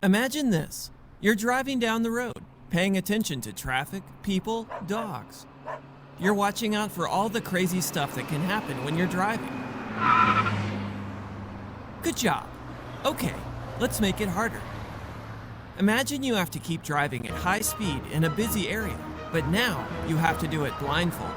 Imagine this. You're driving down the road, paying attention to traffic, people, dogs. You're watching out for all the crazy stuff that can happen when you're driving. Good job. Okay, let's make it harder. Imagine you have to keep driving at high speed in a busy area, but now you have to do it blindfolded.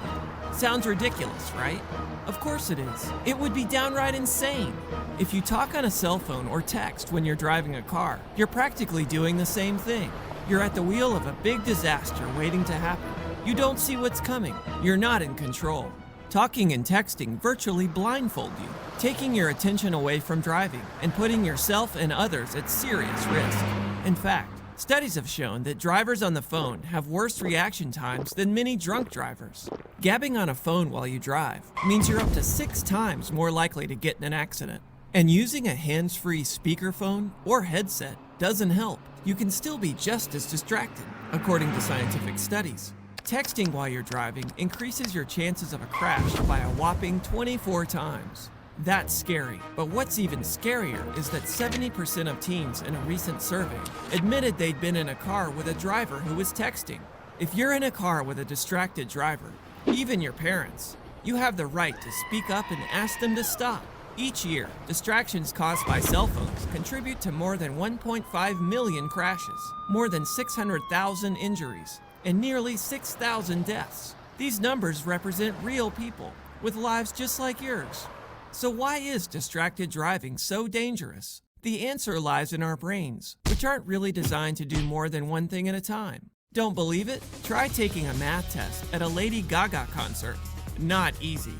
Sounds ridiculous, right? Of course it is. It would be downright insane. If you talk on a cell phone or text when you're driving a car, you're practically doing the same thing. You're at the wheel of a big disaster waiting to happen. You don't see what's coming. You're not in control. Talking and texting virtually blindfold you, taking your attention away from driving and putting yourself and others at serious risk. In fact, studies have shown that drivers on the phone have worse reaction times than many drunk drivers. Gabbing on a phone while you drive means you're up to 6 times more likely to get in an accident. And using a hands-free speakerphone or headset doesn't help. You can still be just as distracted, according to scientific studies. Texting while you're driving increases your chances of a crash by a whopping 24 times. That's scary, but what's even scarier is that 70% of teens in a recent survey admitted they'd been in a car with a driver who was texting. If you're in a car with a distracted driver, even your parents, you have the right to speak up and ask them to stop. Each year, distractions caused by cell phones contribute to more than 1.5 million crashes, more than 600,000 injuries, and nearly 6,000 deaths. These numbers represent real people with lives just like yours. So why is distracted driving so dangerous? The answer lies in our brains, which aren't really designed to do more than one thing at a time. Don't believe it? Try taking a math test at a Lady Gaga concert. Not easy.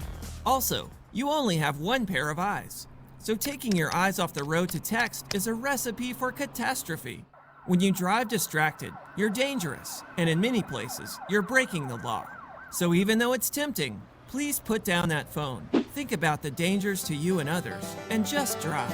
Also, you only have one pair of eyes. So taking your eyes off the road to text is a recipe for catastrophe. When you drive distracted, you're dangerous, and in many places, you're breaking the law. So even though it's tempting, please put down that phone, think about the dangers to you and others, and just drive.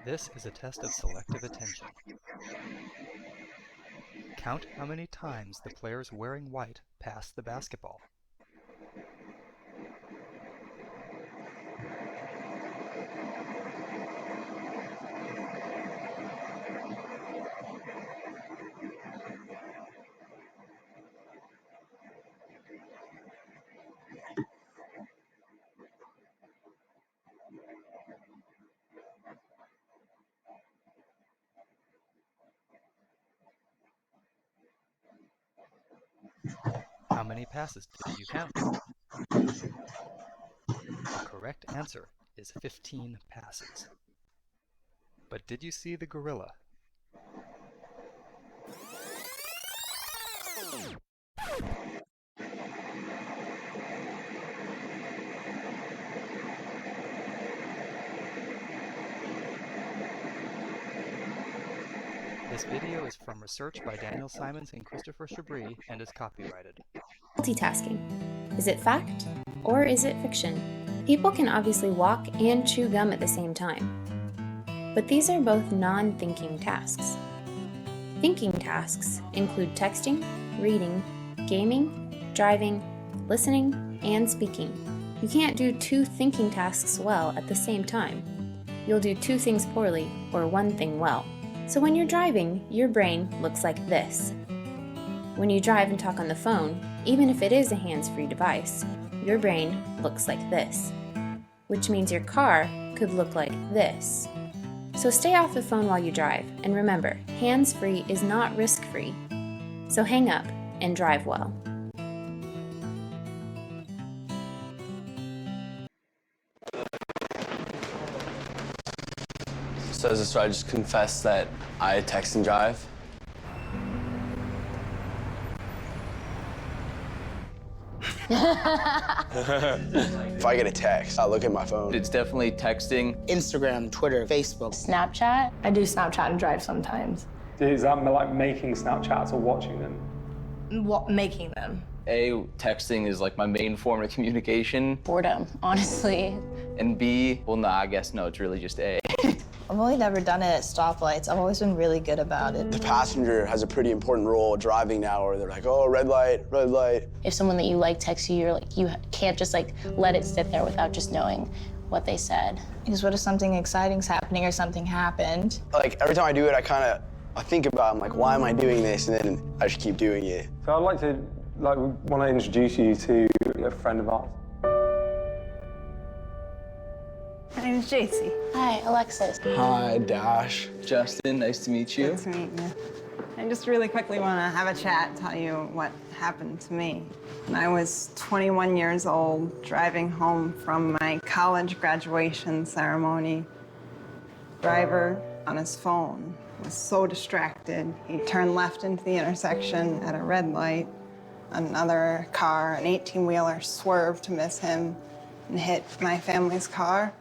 This is a test of selective attention. Count how many times the players wearing white pass the basketball. How many passes did you count? The correct answer is 15 passes. But did you see the gorilla? This video is from research by Daniel Simons and Christopher Chabris and is copyrighted. Multitasking. Is it fact or is it fiction? People can obviously walk and chew gum at the same time. But these are both non-thinking tasks. Thinking tasks include texting, reading, gaming, driving, listening, and speaking. You can't do two thinking tasks well at the same time. You'll do two things poorly or one thing well. So when you're driving, your brain looks like this. When you drive and talk on the phone, even if it is a hands-free device, your brain looks like this, which means your car could look like this. So stay off the phone while you drive, and remember, hands-free is not risk-free. So hang up and drive well. So I just confess that I text and drive? If I get a text, I'll look at my phone. It's definitely texting. Instagram, Twitter, Facebook. Snapchat. I do Snapchat and drive sometimes. Is that like making Snapchats or watching them? Making them. A, texting is like my main form of communication. Boredom, honestly. And B, well, nah, I guess no, it's really just A. I've only never done it at stoplights. I've always been really good about it. The passenger has a pretty important role driving now, where they're like, oh, red light, red light. If someone that you like texts you, you can't just let it sit there without just knowing what they said. Because what if something exciting's happening or something happened? Like every time I do it, I think about, I'm like, why am I doing this? And then I just keep doing it. So I'd want to introduce you to a friend of ours. My name's JC. Hi, Alexis. Hi, Dash. Justin, nice to meet you. Good to meet you. I just really quickly want to have a chat, tell you what happened to me. When I was 21 years old, driving home from my college graduation ceremony, driver on his phone was so distracted. He turned left into the intersection at a red light. Another car, an 18-wheeler, swerved to miss him and hit my family's car.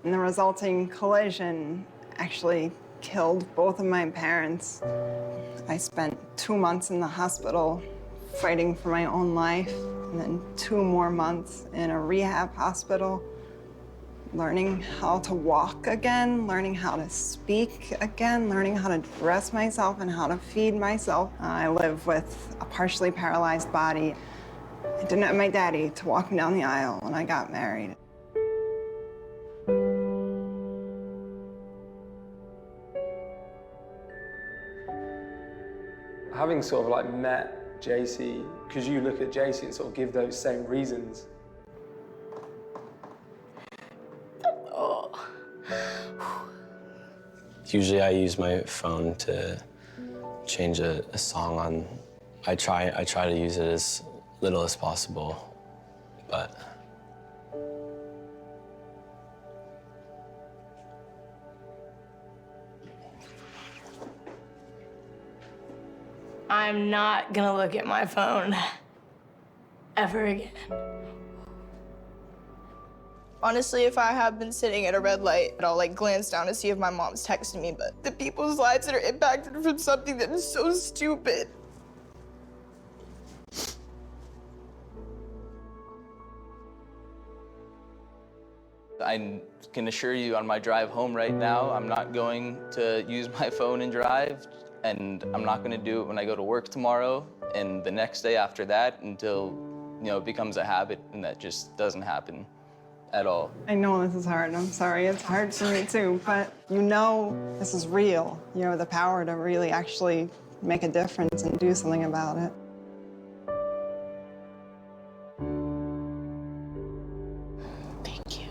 And the resulting collision actually killed both of my parents. I spent 2 months in the hospital fighting for my own life, and then 2 more months in a rehab hospital, learning how to walk again, learning how to speak again, learning how to dress myself and how to feed myself. I live with a partially paralyzed body. I didn't have my daddy to walk me down the aisle when I got married. Having sort of like met JC, because you look at JC and sort of give those same reasons. Usually I use my phone to change a song on. I try to use it as little as possible, but I'm not gonna look at my phone ever again. Honestly, if I have been sitting at a red light, I'll like glance down to see if my mom's texting me, but the people's lives that are impacted from something that is so stupid. I can assure you on my drive home right now, I'm not going to use my phone and drive, and I'm not going to do it when I go to work tomorrow and the next day after that until, you know, it becomes a habit, and that just doesn't happen at all. I know this is hard. I'm sorry. It's hard for me too, but you know this is real. You have the power to really actually make a difference and do something about it. Thank you.